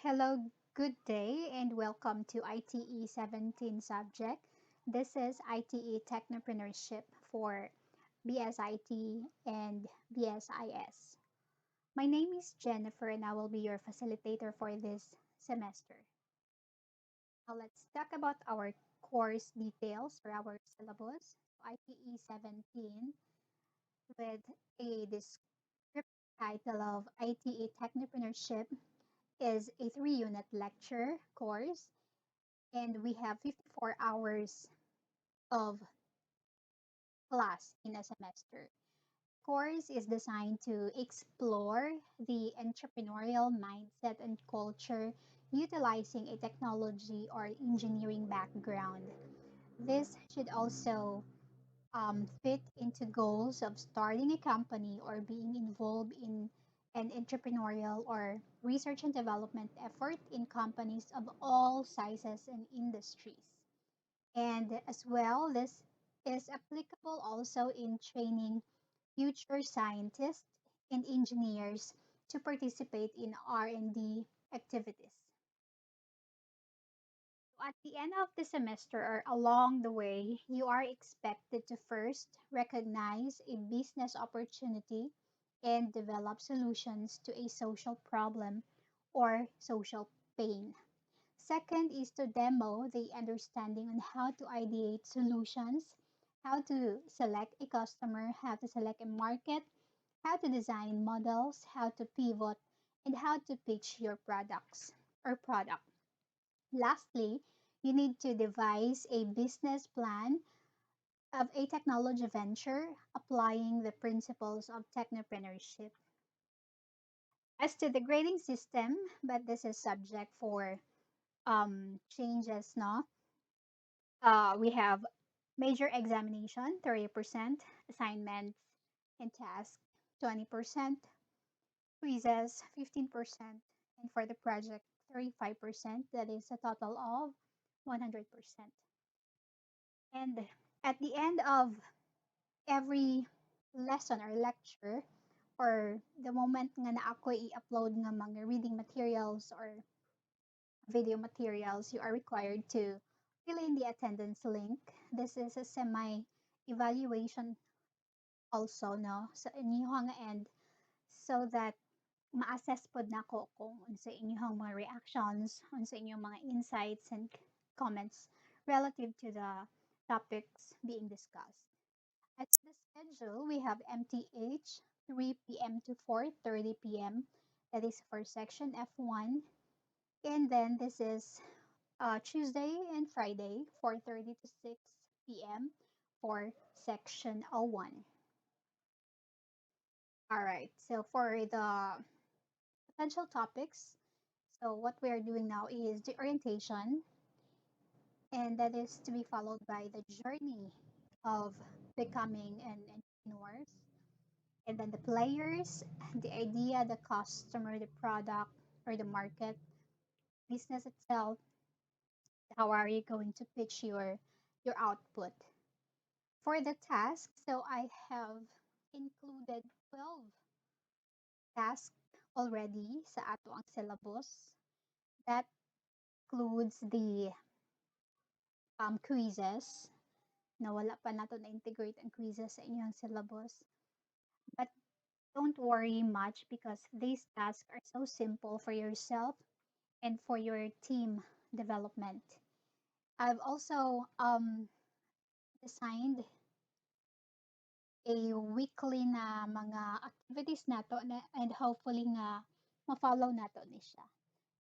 Hello, good day, and welcome to ITE 17 subject. This is ITE Technopreneurship for BSIT and BSIS. My name is Jennifer, and I will be your facilitator for this semester. Now, let's talk about our course details for our syllabus. ITE 17 with a descriptive title of ITE Technopreneurship is a 3-unit lecture course and we have 54 hours of class in a semester. Course is designed to explore the entrepreneurial mindset and culture utilizing a technology or engineering background. This should also fit into goals of starting a company or being involved in an entrepreneurial or research and development effort in companies of all sizes and industries. And as well, this is applicable also in training future scientists and engineers to participate in R&D activities. So at the end of the semester or along the way, you are expected to first recognize a business opportunity and develop solutions to a social problem or social pain. Second is to demo the understanding on how to ideate solutions, how to select a customer, how to select a market, how to design models, how to pivot, and how to pitch your products or product. Lastly, you need to devise a business plan of a technology venture applying the principles of technopreneurship. As to the grading system, but this is subject for changes, no? We have major examination, 30%, assignments and tasks, 20%, quizzes, 15%, and for the project, 35%. That is a total of 100%. And at the end of every lesson or lecture, or the moment nga na ako i-upload nga mga reading materials or video materials, you are required to fill in the attendance link. This is a semi-evaluation also, no? Sa inyong end so that ma-assess pod nako kung unsa inyong mga reactions, unsa inyong mga insights and comments relative to the topics being discussed. As the schedule, we have MTH 3 p.m. to 4:30 p.m. That is for section F1. And then this is Tuesday and Friday, 4:30 to 6 p.m. for section O1. All right, so for the potential topics, so what we are doing now is the orientation, and that is to be followed by the journey of becoming an entrepreneur, and then the players, the idea, the customer, the product or the market, business itself, how are you going to pitch your output. For the task, so I have included 12 tasks already sa ato ang syllabus. That includes the quizzes na wala pa nato na-integrate ang quizzes sa inyong syllabus. But don't worry much because these tasks are so simple for yourself and for your team development. I've also designed a weekly na mga activities nato na, and hopefully nga ma-follow nato ni siya.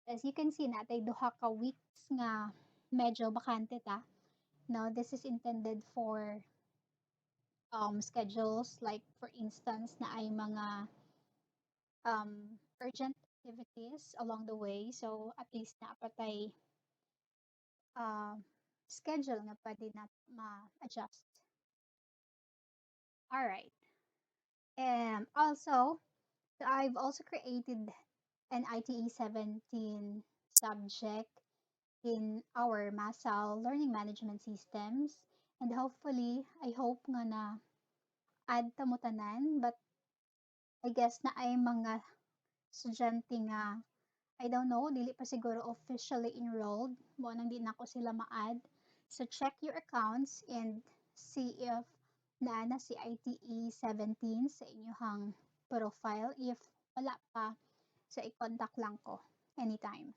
As you can see natay duha ka weeks nga medyo bakante ta. Now this is intended for schedules like for instance na ay mga urgent activities along the way. So at least na patay uh, schedule nga pwede na ma-adjust. All right. And also, I've also created an ITE 17 subject in our MASAL learning management systems. And hopefully, I hope nga na add tamutanan, but I guess na ay mga estudyante nga I don't know, dili pa siguro officially enrolled. Mo nang di na ko sila ma-add. So check your accounts and see if naana si ITE 17 sa inyong profile. If wala pa, so i-contact lang ko anytime.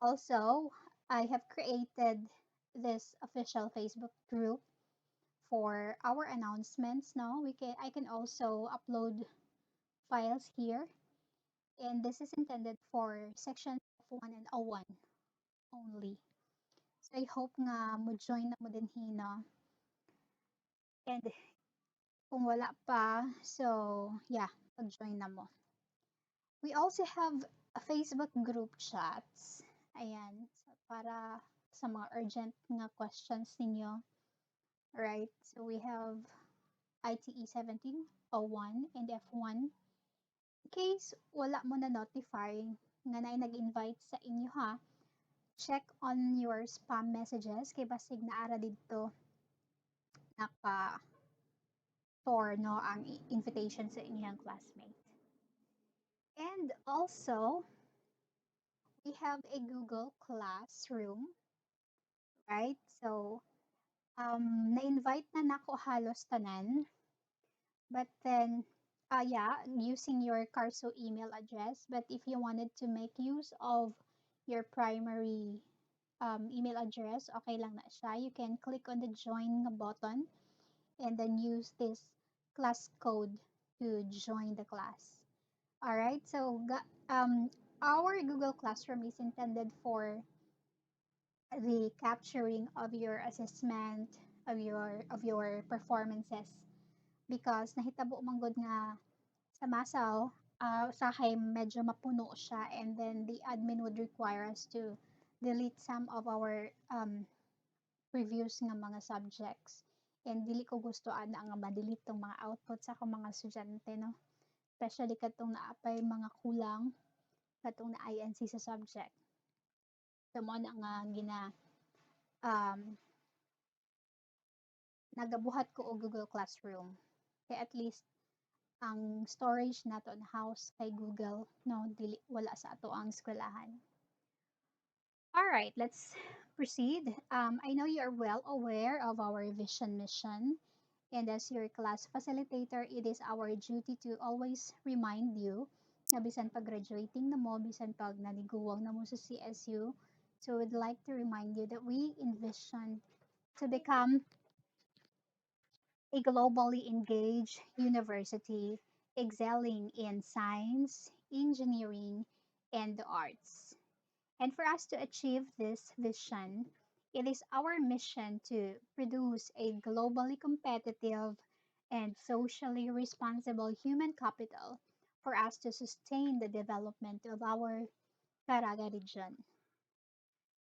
Also, I have created this official Facebook group for our announcements. No, I can also upload files here, and this is intended for section F1 and O1 only. So I hope nga mo join na mo din hina. And kung wala pa, so yeah, pag-join na mo. We also have a Facebook group chats. Ayan, so para sa mga urgent nga questions ninyo. Right, so we have ITE 17, O1, and F1. In case wala mo na notify nga na nag-invite sa inyo ha, check on your spam messages kay basig naara dito naka store no ang invitation sa inyong classmate. And also, we have a Google Classroom, right? So, na-invite na nako halos tanan. But then, yeah, using your Carso email address. But if you wanted to make use of your primary email address, okay lang na siya. You can click on the join button and then use this class code to join the class. All right, so our Google Classroom is intended for the capturing of your assessment of your performances because nahitabo man gud nga sa masaw usahay medyo mapuno siya and then the admin would require us to delete some of our previous nga mga subjects and dili ko gusto ana nga ma-delete tong mga output sa akong mga estudyante no, especially katong naapay mga kulang katong na INC sa subject. So mo na nga um, nagabuhat ko og Google Classroom kay at least ang storage nato in house kay Google no dili wala sa ato ang eskwelahan. All right, let's proceed. I know you are well aware of our vision mission, and as your class facilitator, it is our duty to always remind you na bisan pag graduating na mo, bisan pag naniguwang na mo sa CSU, so we'd like to remind you that we envision to become a globally engaged university excelling in science, engineering, and the arts. And for us to achieve this vision, it is our mission to produce a globally competitive and socially responsible human capital for us to sustain the development of our Caraga region.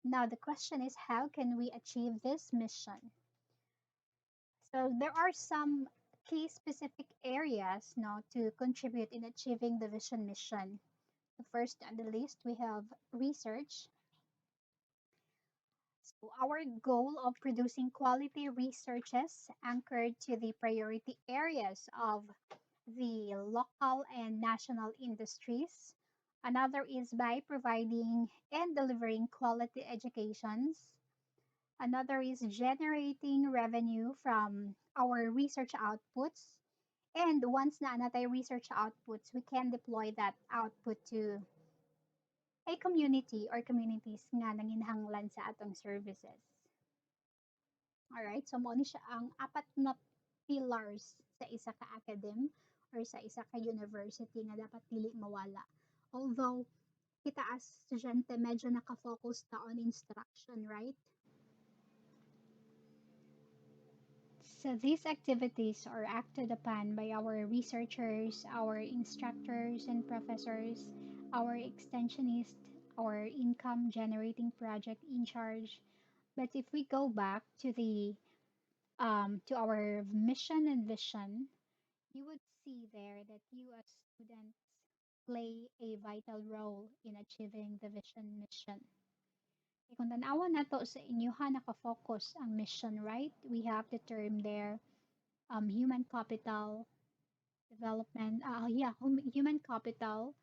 Now, the question is how can we achieve this mission? So, there are some key specific areas now to contribute in achieving the vision mission. The first on the list, we have research. So our goal of producing quality researches anchored to the priority areas of the local and national industries. Another is by providing and delivering quality educations. Another is generating revenue from our research outputs. And once na natay research outputs, we can deploy that output to a community or communities nga nanginhanglan sa atong services. Alright, so mo ni siya ang apat na pillars sa isa ka academe or sa isa ka university nga dapat dili mawala. Although kita as estudyante medyo naka-focus ta on instruction, right? So these activities are acted upon by our researchers, our instructors and professors, our extensionists, our income generating project in charge. But if we go back to our mission and vision, you would see there that you as students play a vital role in achieving the vision mission. Kung tanawa na to sa inyoha naka-focus ang mission, right? We have the term there, human capital development, human capital,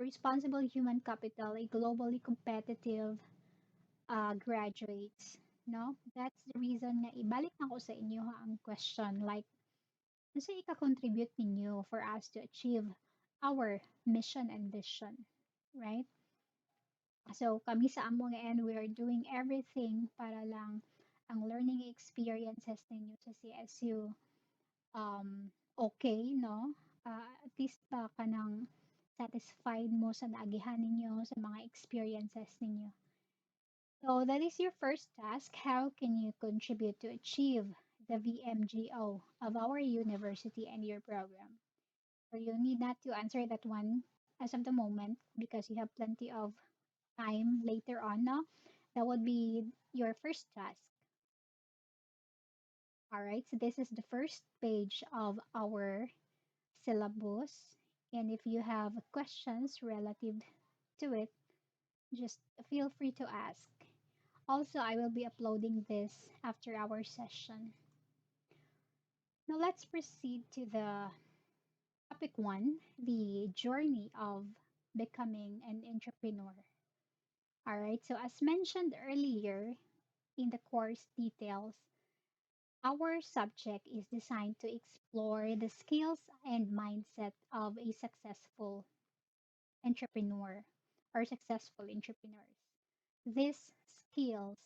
responsible human capital, a globally competitive graduates. No? That's the reason nga ibalik na ko sa inyo ha, ang question. Like, ano sa ika-contribute ninyo for us to achieve our mission and vision? Right? So, kami sa among end, we are doing everything para lang ang learning experiences ninyo sa CSU okay, no? At least ba ka nang satisfied mo sa naagihan ninyo sa mga experiences ninyo. So that is your first task. How can you contribute to achieve the VMGO of our university and your program? So you need not to answer that one as of the moment because you have plenty of time later on. No? That would be your first task. All right, so this is the first page of our syllabus. And if you have questions relative to it, just feel free to ask. Also, I will be uploading this after our session. Now, let's proceed to the topic one, the journey of becoming an entrepreneur. All right, so as mentioned earlier in the course details, our subject is designed to explore the skills and mindset of a successful entrepreneur or successful entrepreneurs. These skills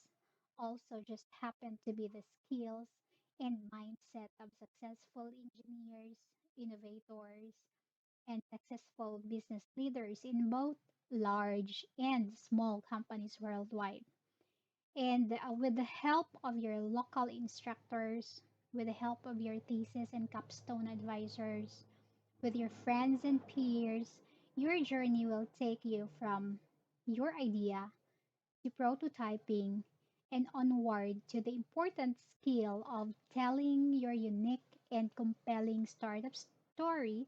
also just happen to be the skills and mindset of successful engineers, innovators, and successful business leaders in both large and small companies worldwide. And with the help of your local instructors, with the help of your thesis and capstone advisors, with your friends and peers, your journey will take you from your idea to prototyping and onward to the important skill of telling your unique and compelling startup story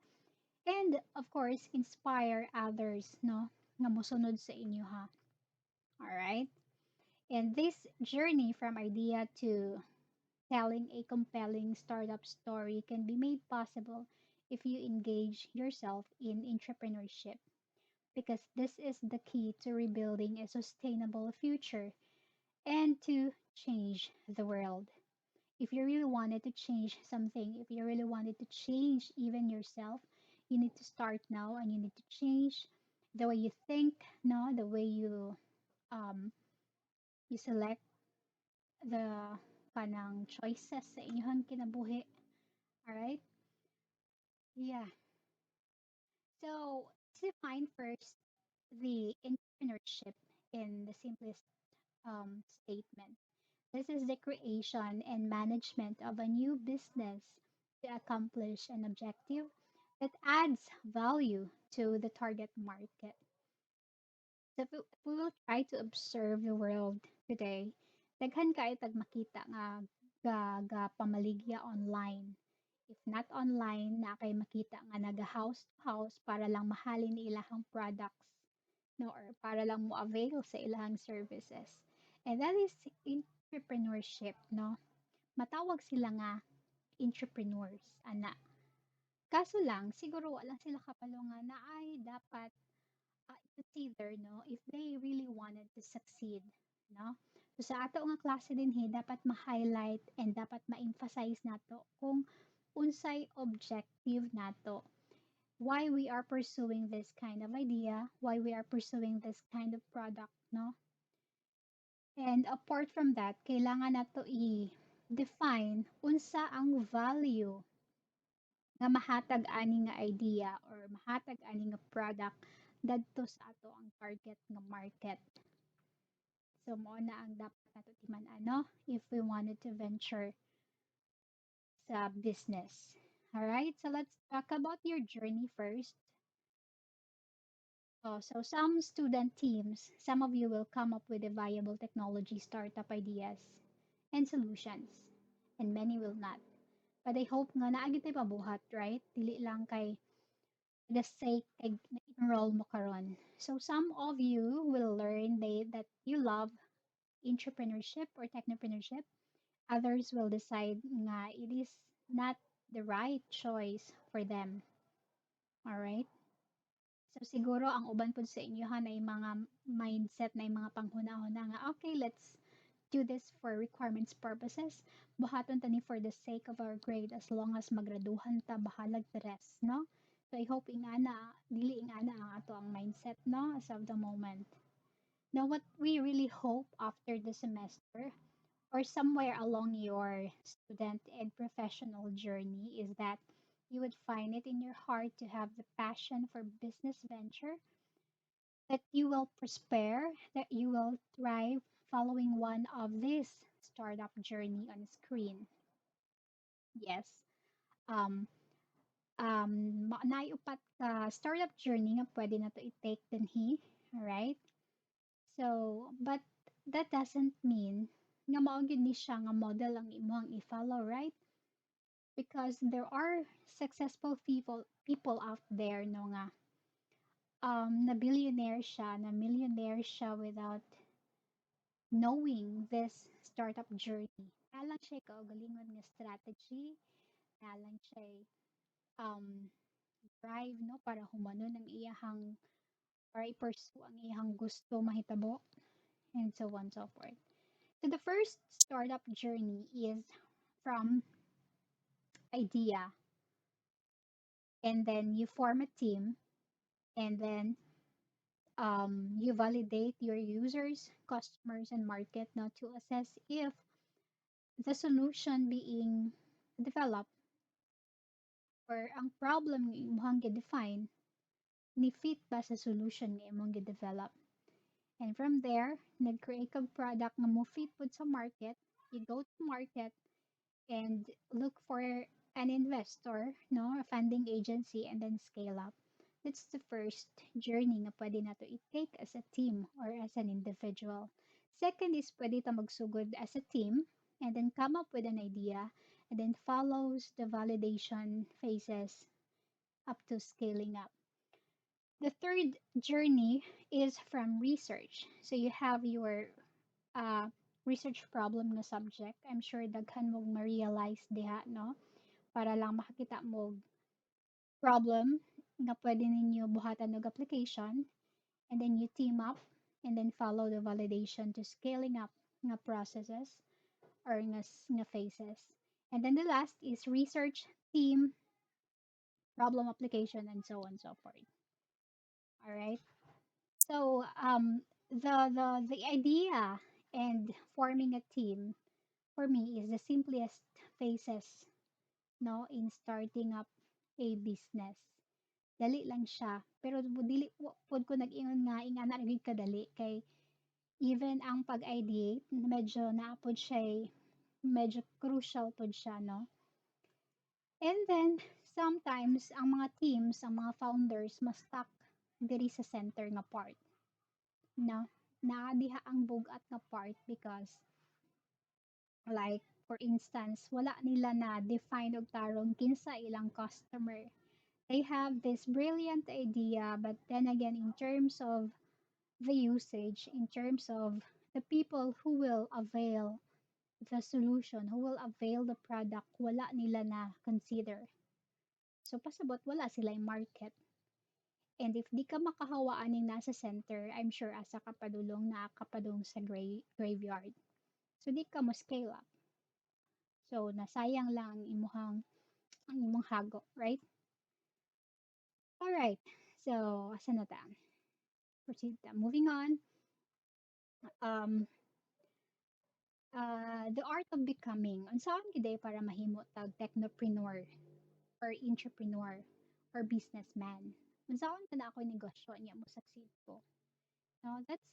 and of course inspire others no nga mosunod sa inyo ha. All right? And this journey from idea to telling a compelling startup story can be made possible if you engage yourself in entrepreneurship, because this is the key to rebuilding a sustainable future and to change the world. If you really wanted to change something, if you really wanted to change even yourself, you need to start now and you need to change the way you think, no, the way you select the kanang choices sa inyong kinabuhi. Alright? Yeah. So let's define first the entrepreneurship in the simplest statement. This is the creation and management of a new business to accomplish an objective that adds value to the target market. So if we will try to observe the world today, daghan kayo tag makita nga ga pamaligya online. If not online, na kay makita nga naga house to house para lang mahalin ni ilahang products, no, or para lang mo avail sa ilahang services. And that is entrepreneurship, no? Matawag sila nga entrepreneurs, ana. Kaso lang, siguro wala sila kapalo nga na ay dapat consider, no, if they really wanted to succeed, no? So sa ato nga klase din dapat ma-highlight and dapat ma-emphasize nato kung unsay objective nato. Why we are pursuing this kind of idea, why we are pursuing this kind of product, no? And apart from that, kailangan nato i-define unsa ang value nga mahatag ani nga idea or mahatag ani nga product dadto sa ato ang target nga market. So mo na ang dapat nato timan-ano if we wanted to venture sa business. Alright, so let's talk about your journey first. So some student teams, some of you will come up with a viable technology startup ideas and solutions, and many will not. But I hope nga naagi tayo pabuhat, right? Dili lang kay the sake kay na-enroll mo karon. So some of you will learn that you love entrepreneurship or technopreneurship. Others will decide nga it is not the right choice for them. All right? So siguro ang uban po sa inyo ha na yung mga mindset na yung mga panghuna-huna nga, okay, let's do this for requirements purposes. Buhaton tani for the sake of our grade as long as magraduhan ta bahalag the rest, no? So I hope ingana, dili ingana ang ato ang mindset, no, as of the moment. Now what we really hope after the semester or somewhere along your student and professional journey is that you would find it in your heart to have the passion for business venture, that you will prosper, that you will thrive following one of this startup journey on screen. Yes. Um, Naiupat ka startup journey nga pwede na to i-take din alright? So, but that doesn't mean nga mao gyud ni siya nga model ang imong i-follow, right? Because there are successful people out there no nga na billionaire siya, na millionaire siya without knowing this startup journey. Nalang siya kaugalingon nga strategy, nalang siya um, drive no para humanon ang iyahang para i-pursue ang iyahang gusto mahitabo and so on and so forth. So the first startup journey is from idea, and then you form a team, and then you validate your users, customers, and market now to assess if the solution being developed or ang problem nga imong define ni fit ba sa solution nga imong develop. And from there, nag-create kag product nga mo fit pud sa market, you go to market and look for an investor, no, a funding agency, and then scale up. That's the first journey nga pwede nato i-take as a team or as an individual. Second is pwede ta magsugod as a team and then come up with an idea and then follows the validation phases up to scaling up. The third journey is from research. So you have your uh, research problem na subject. I'm sure daghan mo ma-realize diha, no? Para lang makakita mo problem nga pwede ninyo buhatan og application, and then you team up and then follow the validation to scaling up nga processes or nga phases. And then the last is research, team, problem application, and so on and so forth. All right. So the idea and forming a team for me is the simplest phases, no, in starting up a business. Dali lang siya. Pero dili pod ko nag-ingon nga ingana ra gyud kadali kay even ang pag-ideate medyo naapod siya medyo crucial pod siya, no. And then sometimes ang mga teams, ang mga founders mas stuck diri sa center nga part, no. Naa diha ang bugat nga part because like for instance, wala nila na define og tarong kinsa ilang customer. They have this brilliant idea, but then again, in terms of the usage, in terms of the people who will avail the solution, who will avail the product, wala nila na consider. So pasabot wala sila yung market. And if di ka makahawaan ng nasa center, I'm sure asa ka padulong na kapadung sa graveyard. So di ka mo scale up. So nasayang lang ang imong hago, right? All right. So asa na ta? Proceed ta. Moving on. Um, the art of becoming. Unsaon gid para mahimo tag technopreneur or entrepreneur or businessman. Unsaon ka na ako negosyo niya mo succeed ko. Now, that's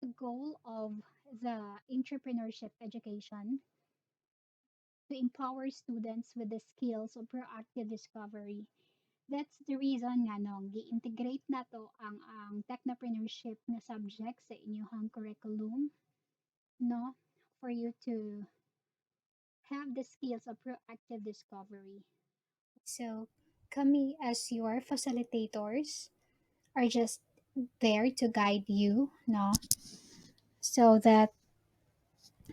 the goal of the entrepreneurship education, to empower students with the skills of proactive discovery. That's the reason nga nung gi-integrate na to ang technopreneurship na subject sa inyong curriculum, no, for you to have the skills of proactive discovery. So, kami as your facilitators are just there to guide you, no, so that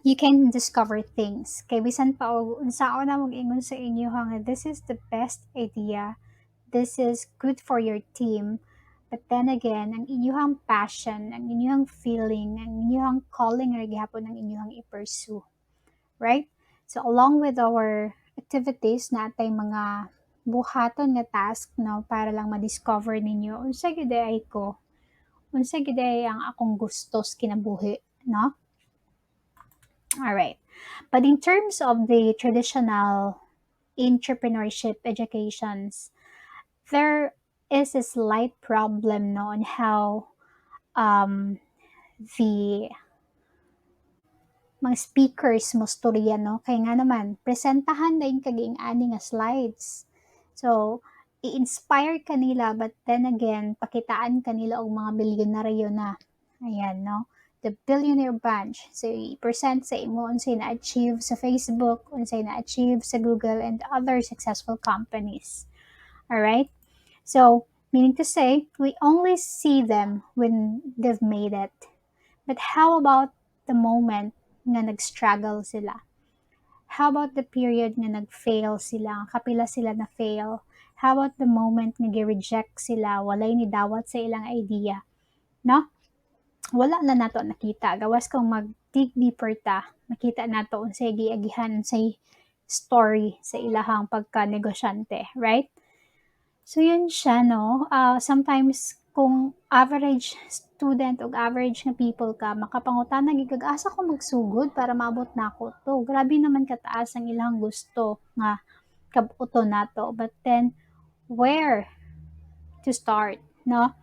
you can discover things. Kay bisan pa og unsaon na mag-ingon sa inyo nga this is the best idea. This is good for your team. But then again, ang inyong passion, ang inyong feeling, ang inyong calling ra gihapon ang inyong i-pursue, right? So along with our activities na atay mga buhaton nga task no para lang ma-discover ninyo unsa gyud ay ko, unsa gyud ay ang akong gustos kinabuhi, no? All right. But in terms of the traditional entrepreneurship educations, there is a slight problem no on how um, the mga speakers mo storya no kay nga naman presentahan na yung kaging ani nga slides, so i-inspire kanila but then again pakitaan kanila og mga bilyonaryo na, ayan no, the billionaire bunch, so i-present sa imo unsay na-achieve sa Facebook, unsay na-achieve sa Google and other successful companies. All right, so meaning to say we only see them when they've made it. But how about the moment nga nag-struggle sila? How about the period nga nag-fail sila, kapila sila na fail? How about the moment nga gi-reject sila, walay ni dawat sa ilang idea? No? Wala na nato nakita. Gawas kung mag-dig deeper ta, makita nato unsay giagihan, unsay story sa ilahang pagka-negosyante, right? So yun siya, no? Sometimes kung average student o average nga people ka, makapangutana gid kag asa ko magsugod para maabot nako to. Grabe naman kataas ang ilang gusto nga kabuto nato. But then where to start, no?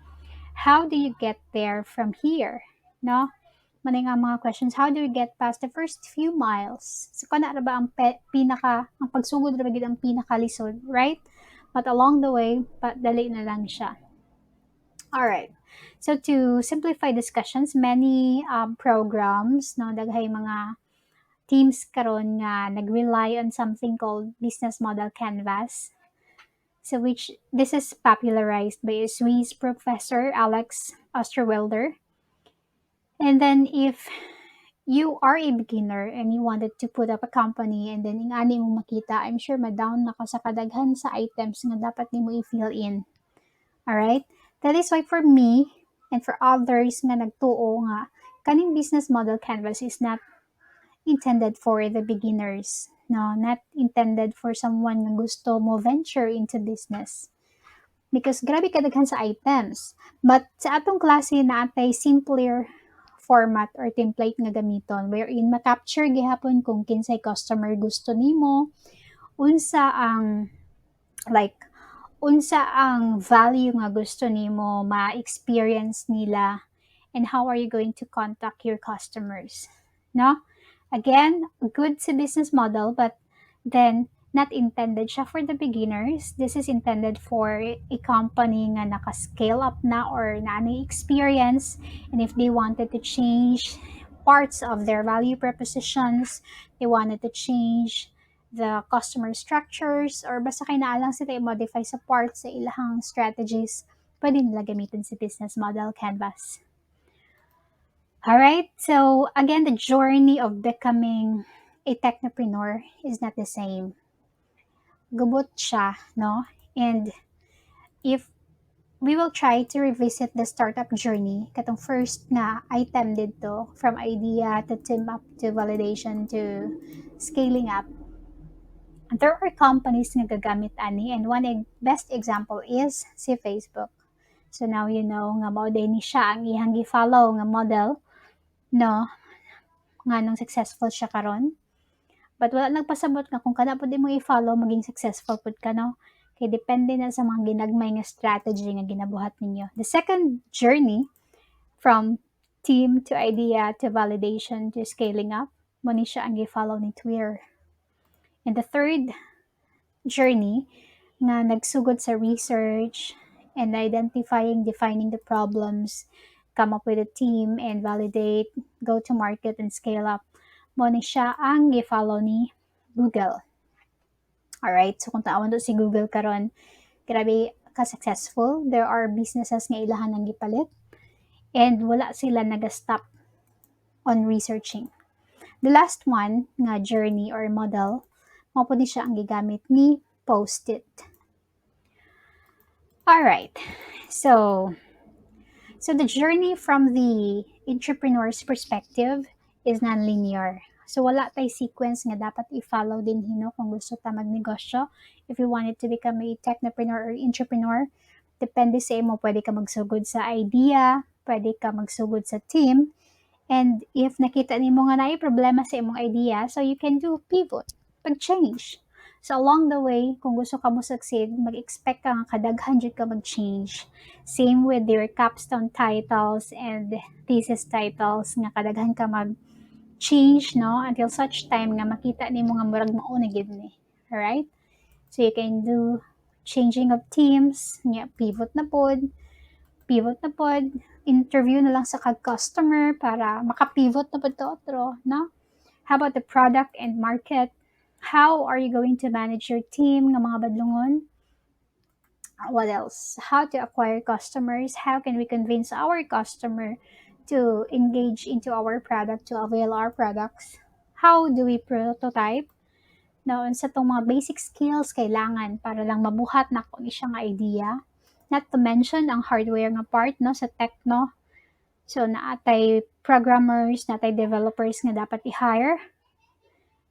How do you get there from here, no? Maning nga mga questions, how do you get past the first few miles? So kana ra ba ang ang pagsugod ra ba gid ang pinakalisod, right? But along the way, dali na lang siya. All right. So to simplify discussions, many programs, no, daghay mga teams karon nga nag-rely on something called business model canvas. So which this is popularized by a Swiss professor, Alex Osterwelder. And then if you are a beginner and you wanted to put up a company and then ingani mo makita, I'm sure ma-down na ka sa kadaghan sa items nga dapat nimo i-fill in. Alright? That is why for me and for others nga nagtuo nga kaning business model canvas is not intended for the beginners. No, not intended for someone nga gusto mo venture into business. Because grabe kadaghan sa items. But sa atong klase na atay simpler format or template nga gamiton wherein ma-capture gihapon kung kinsay customer gusto nimo, unsa ang like unsa ang value nga gusto nimo ma-experience nila, and how are you going to contact your customers, no? Again, good sa business model, but then not intended siya for the beginners. This is intended for a company nga naka-scale up na or na experience, and if they wanted to change parts of their value propositions, they wanted to change the customer structures, or basta kay naalang sila i-modify sa parts sa ilahang strategies, pwede nila gamitin si business model canvas. All right. So again, the journey of becoming a technopreneur is not the same. Gubot siya, no? And if we will try to revisit the startup journey, katong first na item dito, from idea to team up to validation to scaling up, there are companies nga gagamit ani, and one best example is si Facebook. So now you know nga mao din ni siya ang ihang gi-follow nga model, no? Nga nung successful siya karon. But wala nagpasabot nga kung kana pud mo i-follow maging successful pud ka, no? Kay depende na sa mga ginagmay nga strategy nga ginabuhat ninyo. The second journey from team to idea to validation to scaling up, mo ni siya ang gi-follow ni Twitter. And the third journey nga nagsugod sa research and identifying, defining the problems, come up with a team and validate, go to market and scale up, mo ni siya ang gi-follow ni Google. Alright, so kung taawon to si Google karon, grabe ka-successful. There are businesses nga ilahan ang gipalit and wala sila nag-stop on researching. The last one nga journey or model, mao po ni siya ang gigamit ni Post-it. Alright, so So the journey from the entrepreneur's perspective is non-linear. So wala tay sequence nga dapat i-follow din hino kung gusto ta magnegosyo. If you wanted to become a technopreneur or entrepreneur, depende sa imo. Pwede ka magsugod sa idea, pwede ka magsugod sa team, and if nakita nimo nga naay problema sa imong idea, so you can do pivot, pag-change. So along the way, kung gusto ka mo succeed, mag-expect ka nga kadaghan jud ka mag-change. Same with your capstone titles and thesis titles nga kadaghan ka mag-change, no, until such time nga makita nimo nga murag mao na gid ni. Alright? So you can do changing of teams, nga pivot na pod, interview na lang sa kag-customer para maka-pivot na pod ka otro, no? How about the product and market? How are you going to manage your team nga mga badlungon? What else? How to acquire customers? How can we convince our customer to engage into our product, to avail our products? How do we prototype? No, sa tong mga basic skills kailangan para lang mabuhat na ko ni siyang idea. Not to mention ang hardware nga part, no, sa tech, no. So naatay programmers, naatay developers nga dapat i-hire,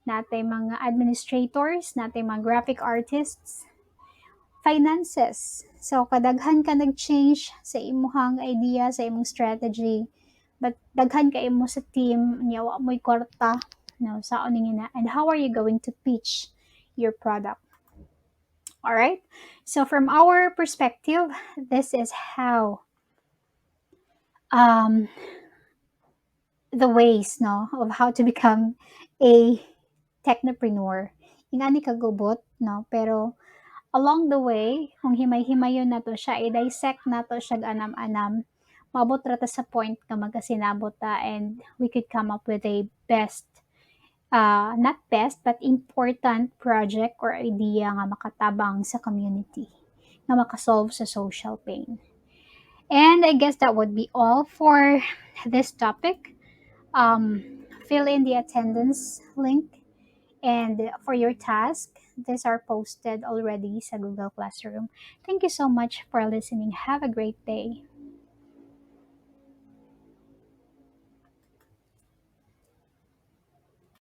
naatay mga administrators, naatay mga graphic artists, finances. So kadaghan ka nag-change sa imuhang idea, sa imong strategy, but daghan ka imo sa team, nyawa mo'y kwarta, no, sa oning ina. And how are you going to pitch your product? All right. So from our perspective, this is how um, the ways, no, of how to become a technopreneur. Ingani kagubot, no, pero along the way, kung himay-himayon na to siya, i-dissect na to siya anam-anam, mabot rata sa point nga magkasinabot ta, and we could come up with a best, not best, but important project or idea nga makatabang sa community, nga makasolve sa social pain. And I guess that would be all for this topic. Fill in the attendance link, and for your task, these are posted already sa Google Classroom. Thank you so much for listening. Have a great day.